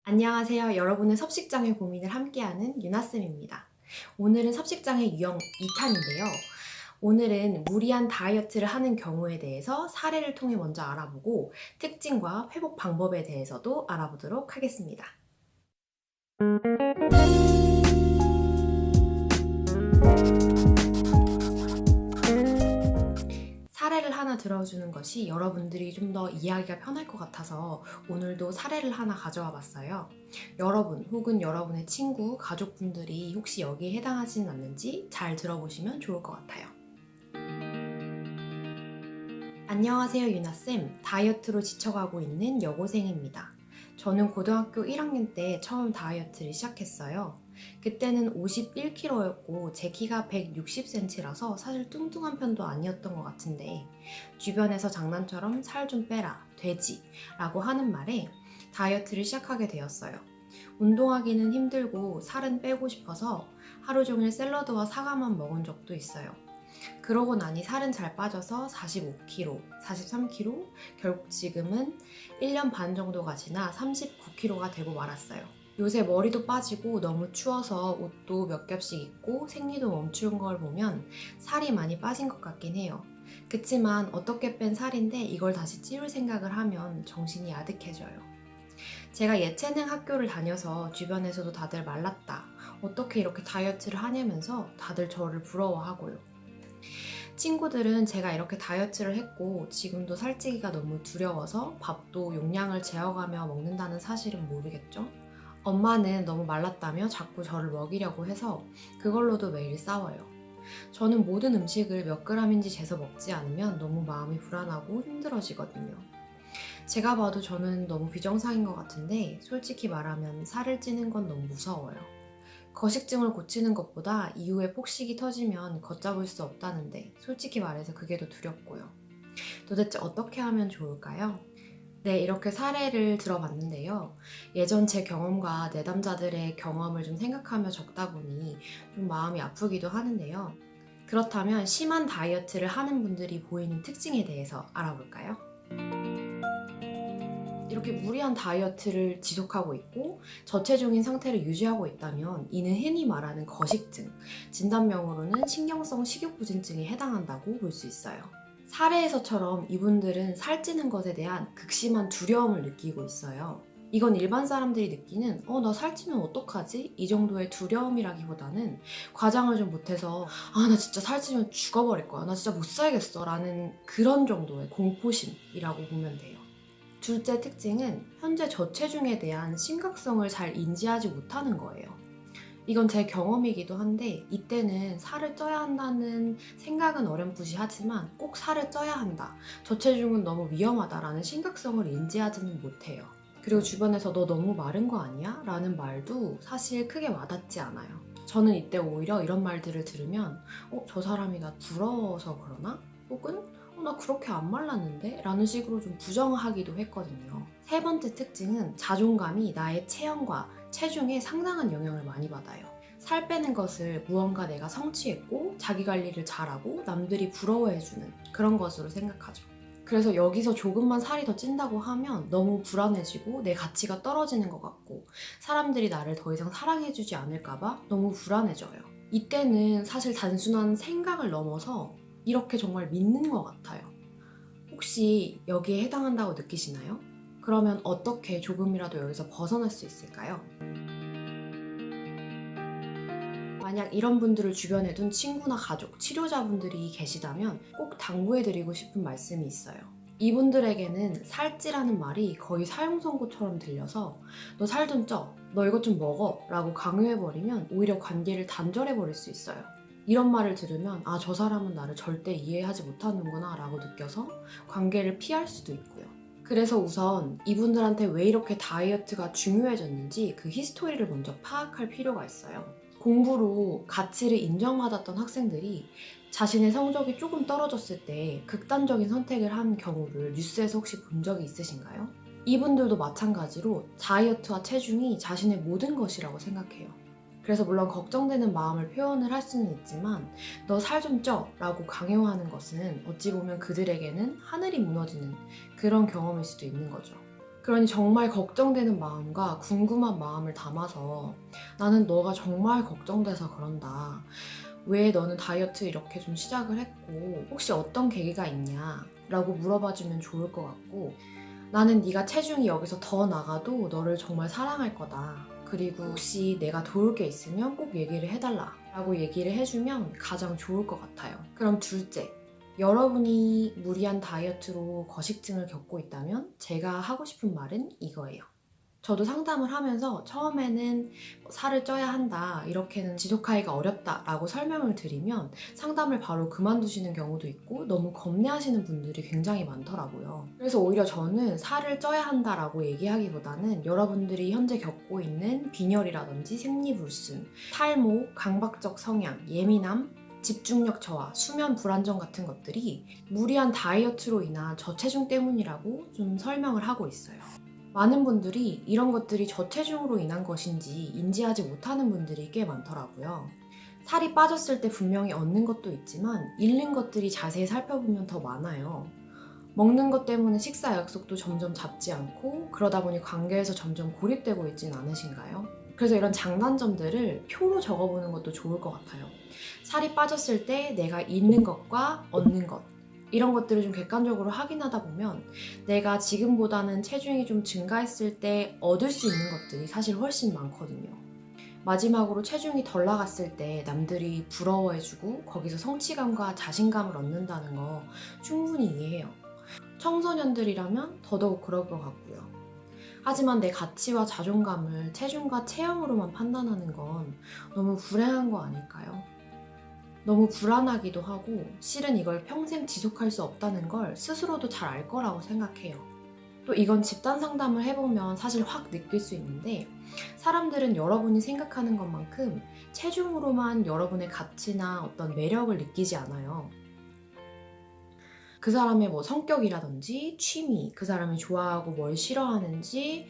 안녕하세요. 여러분의 섭식장애 고민을 함께하는 유나쌤입니다. 오늘은 섭식장애 유형 2탄인데요. 오늘은 무리한 다이어트를 하는 경우에 대해서 사례를 통해 먼저 알아보고 특징과 회복 방법에 대해서도 알아보도록 하겠습니다. 사례를 하나 들어주는 것이 여러분들이 좀 더 이해하기가 편할 것 같아서 오늘도 사례를 하나 가져와 봤어요. 여러분 혹은 여러분의 친구, 가족분들이 혹시 여기에 해당하지는 않는지 잘 들어보시면 좋을 것 같아요. 안녕하세요, 유나쌤. 다이어트로 지쳐가고 있는 여고생입니다. 저는 고등학교 1학년 때 처음 다이어트를 시작했어요. 그때는 51kg였고 제 키가 160cm라서 사실 뚱뚱한 편도 아니었던 것 같은데 주변에서 장난처럼 살 좀 빼라, 돼지 라고 하는 말에 다이어트를 시작하게 되었어요. 운동하기는 힘들고 살은 빼고 싶어서 하루 종일 샐러드와 사과만 먹은 적도 있어요. 그러고 나니 살은 잘 빠져서 45kg, 43kg, 결국 지금은 1년 반 정도가 지나 39kg가 되고 말았어요. 요새 머리도 빠지고 너무 추워서 옷도 몇 겹씩 입고 생리도 멈춘 걸 보면 살이 많이 빠진 것 같긴 해요. 그치만 어떻게 뺀 살인데 이걸 다시 찌울 생각을 하면 정신이 아득해져요. 제가 예체능 학교를 다녀서 주변에서도 다들 말랐다, 어떻게 이렇게 다이어트를 하냐면서 다들 저를 부러워하고요. 친구들은 제가 이렇게 다이어트를 했고 지금도 살찌기가 너무 두려워서 밥도 용량을 재어가며 먹는다는 사실은 모르겠죠? 엄마는 너무 말랐다며 자꾸 저를 먹이려고 해서 그걸로도 매일 싸워요. 저는 모든 음식을 몇 그램인지 재서 먹지 않으면 너무 마음이 불안하고 힘들어지거든요. 제가 봐도 저는 너무 비정상인 것 같은데 솔직히 말하면 살을 찌는 건 너무 무서워요. 거식증을 고치는 것보다 이후에 폭식이 터지면 걷잡을 수 없다는데 솔직히 말해서 그게 더 두렵고요. 도대체 어떻게 하면 좋을까요? 네, 이렇게 사례를 들어봤는데요. 예전 제 경험과 내담자들의 경험을 좀 생각하며 적다 보니 좀 마음이 아프기도 하는데요. 그렇다면 심한 다이어트를 하는 분들이 보이는 특징에 대해서 알아볼까요? 이렇게 무리한 다이어트를 지속하고 있고 저체중인 상태를 유지하고 있다면 이는 흔히 말하는 거식증, 진단명으로는 신경성 식욕부진증에 해당한다고 볼 수 있어요. 사례에서처럼 이분들은 살찌는 것에 대한 극심한 두려움을 느끼고 있어요. 이건 일반 사람들이 느끼는 나 살찌면 어떡하지? 이 정도의 두려움이라기보다는 과장을 좀 못해서 나 진짜 살찌면 죽어버릴 거야. 나 진짜 못 살겠어. 라는 그런 정도의 공포심이라고 보면 돼요. 둘째 특징은 현재 저체중에 대한 심각성을 잘 인지하지 못하는 거예요. 이건 제 경험이기도 한데 이때는 살을 쪄야 한다는 생각은 어렴풋이 하지만 꼭 살을 쪄야 한다, 저체중은 너무 위험하다라는 심각성을 인지하지는 못해요. 그리고 주변에서 너 너무 마른 거 아니야? 라는 말도 사실 크게 와닿지 않아요. 저는 이때 오히려 이런 말들을 들으면 저 사람이 나 부러워서 그러나? 혹은 나 그렇게 안 말랐는데? 라는 식으로 좀 부정하기도 했거든요. 세 번째 특징은 자존감이 나의 체형과 체중에 상당한 영향을 많이 받아요. 살 빼는 것을 무언가 내가 성취했고 자기 관리를 잘하고 남들이 부러워해주는 그런 것으로 생각하죠. 그래서 여기서 조금만 살이 더 찐다고 하면 너무 불안해지고 내 가치가 떨어지는 것 같고 사람들이 나를 더 이상 사랑해주지 않을까봐 너무 불안해져요. 이때는 사실 단순한 생각을 넘어서 이렇게 정말 믿는 것 같아요. 혹시 여기에 해당한다고 느끼시나요? 그러면 어떻게 조금이라도 여기서 벗어날 수 있을까요? 만약 이런 분들을 주변에 둔 친구나 가족, 치료자분들이 계시다면 꼭 당부해드리고 싶은 말씀이 있어요. 이분들에게는 살찌라는 말이 거의 사형 선고처럼 들려서 너 살 좀 쪄, 너 이것 좀 먹어 라고 강요해버리면 오히려 관계를 단절해버릴 수 있어요. 이런 말을 들으면 저 사람은 나를 절대 이해하지 못하는구나 라고 느껴서 관계를 피할 수도 있고요. 그래서 우선 이분들한테 왜 이렇게 다이어트가 중요해졌는지 그 히스토리를 먼저 파악할 필요가 있어요. 공부로 가치를 인정받았던 학생들이 자신의 성적이 조금 떨어졌을 때 극단적인 선택을 한 경우를 뉴스에서 혹시 본 적이 있으신가요? 이분들도 마찬가지로 다이어트와 체중이 자신의 모든 것이라고 생각해요. 그래서 물론 걱정되는 마음을 표현을 할 수는 있지만 너 살 좀 쪄 라고 강요하는 것은 어찌 보면 그들에게는 하늘이 무너지는 그런 경험일 수도 있는 거죠. 그러니 정말 걱정되는 마음과 궁금한 마음을 담아서 나는 너가 정말 걱정돼서 그런다. 왜 너는 다이어트 이렇게 좀 시작을 했고 혹시 어떤 계기가 있냐? 라고 물어봐주면 좋을 것 같고 나는 네가 체중이 여기서 더 나가도 너를 정말 사랑할 거다. 그리고 혹시 내가 도울 게 있으면 꼭 얘기를 해달라 라고 얘기를 해주면 가장 좋을 것 같아요. 그럼 둘째, 여러분이 무리한 다이어트로 거식증을 겪고 있다면 제가 하고 싶은 말은 이거예요. 저도 상담을 하면서 처음에는 살을 쪄야 한다, 이렇게는 지속하기가 어렵다 라고 설명을 드리면 상담을 바로 그만두시는 경우도 있고 너무 겁내하시는 분들이 굉장히 많더라고요. 그래서 오히려 저는 살을 쪄야 한다라고 얘기하기보다는 여러분들이 현재 겪고 있는 빈혈이라든지 생리불순, 탈모, 강박적 성향, 예민함, 집중력 저하, 수면 불안정 같은 것들이 무리한 다이어트로 인한 저체중 때문이라고 좀 설명을 하고 있어요. 많은 분들이 이런 것들이 저체중으로 인한 것인지 인지하지 못하는 분들이 꽤 많더라고요. 살이 빠졌을 때 분명히 얻는 것도 있지만 잃는 것들이 자세히 살펴보면 더 많아요. 먹는 것 때문에 식사 약속도 점점 잡지 않고 그러다 보니 관계에서 점점 고립되고 있진 않으신가요? 그래서 이런 장단점들을 표로 적어보는 것도 좋을 것 같아요. 살이 빠졌을 때 내가 잃는 것과 얻는 것, 이런 것들을 좀 객관적으로 확인하다 보면 내가 지금보다는 체중이 좀 증가했을 때 얻을 수 있는 것들이 사실 훨씬 많거든요. 마지막으로 체중이 덜 나갔을 때 남들이 부러워해주고 거기서 성취감과 자신감을 얻는다는 거 충분히 이해해요. 청소년들이라면 더더욱 그럴 것 같고요. 하지만 내 가치와 자존감을 체중과 체형으로만 판단하는 건 너무 불행한 거 아닐까요? 너무 불안하기도 하고 실은 이걸 평생 지속할 수 없다는 걸 스스로도 잘 알 거라고 생각해요. 또 이건 집단 상담을 해보면 사실 확 느낄 수 있는데 사람들은 여러분이 생각하는 것만큼 체중으로만 여러분의 가치나 어떤 매력을 느끼지 않아요. 그 사람의 성격이라든지 취미, 그 사람이 좋아하고 뭘 싫어하는지,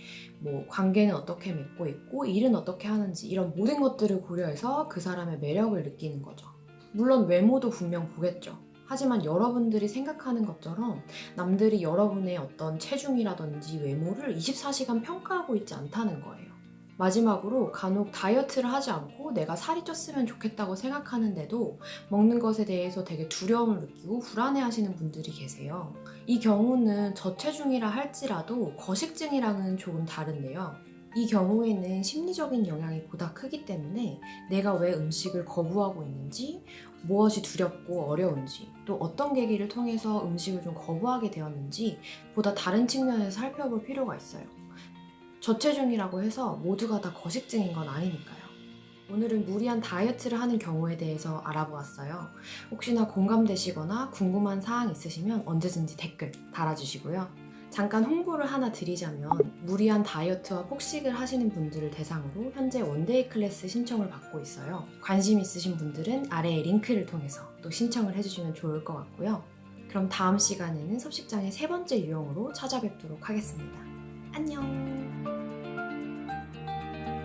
관계는 어떻게 맺고 있고 일은 어떻게 하는지 이런 모든 것들을 고려해서 그 사람의 매력을 느끼는 거죠. 물론 외모도 분명 보겠죠. 하지만 여러분들이 생각하는 것처럼 남들이 여러분의 어떤 체중이라든지 외모를 24시간 평가하고 있지 않다는 거예요. 마지막으로 간혹 다이어트를 하지 않고 내가 살이 쪘으면 좋겠다고 생각하는데도 먹는 것에 대해서 되게 두려움을 느끼고 불안해하시는 분들이 계세요. 이 경우는 저체중이라 할지라도 거식증이랑은 조금 다른데요. 이 경우에는 심리적인 영향이 보다 크기 때문에 내가 왜 음식을 거부하고 있는지, 무엇이 두렵고 어려운지, 또 어떤 계기를 통해서 음식을 좀 거부하게 되었는지 보다 다른 측면에서 살펴볼 필요가 있어요. 저체중이라고 해서 모두가 다 거식증인 건 아니니까요. 오늘은 무리한 다이어트를 하는 경우에 대해서 알아보았어요. 혹시나 공감되시거나 궁금한 사항 있으시면 언제든지 댓글 달아주시고요. 잠깐 홍보를 하나 드리자면 무리한 다이어트와 폭식을 하시는 분들을 대상으로 현재 원데이 클래스 신청을 받고 있어요. 관심 있으신 분들은 아래의 링크를 통해서 또 신청을 해주시면 좋을 것 같고요. 그럼 다음 시간에는 섭식장의 세 번째 유형으로 찾아뵙도록 하겠습니다. 안녕!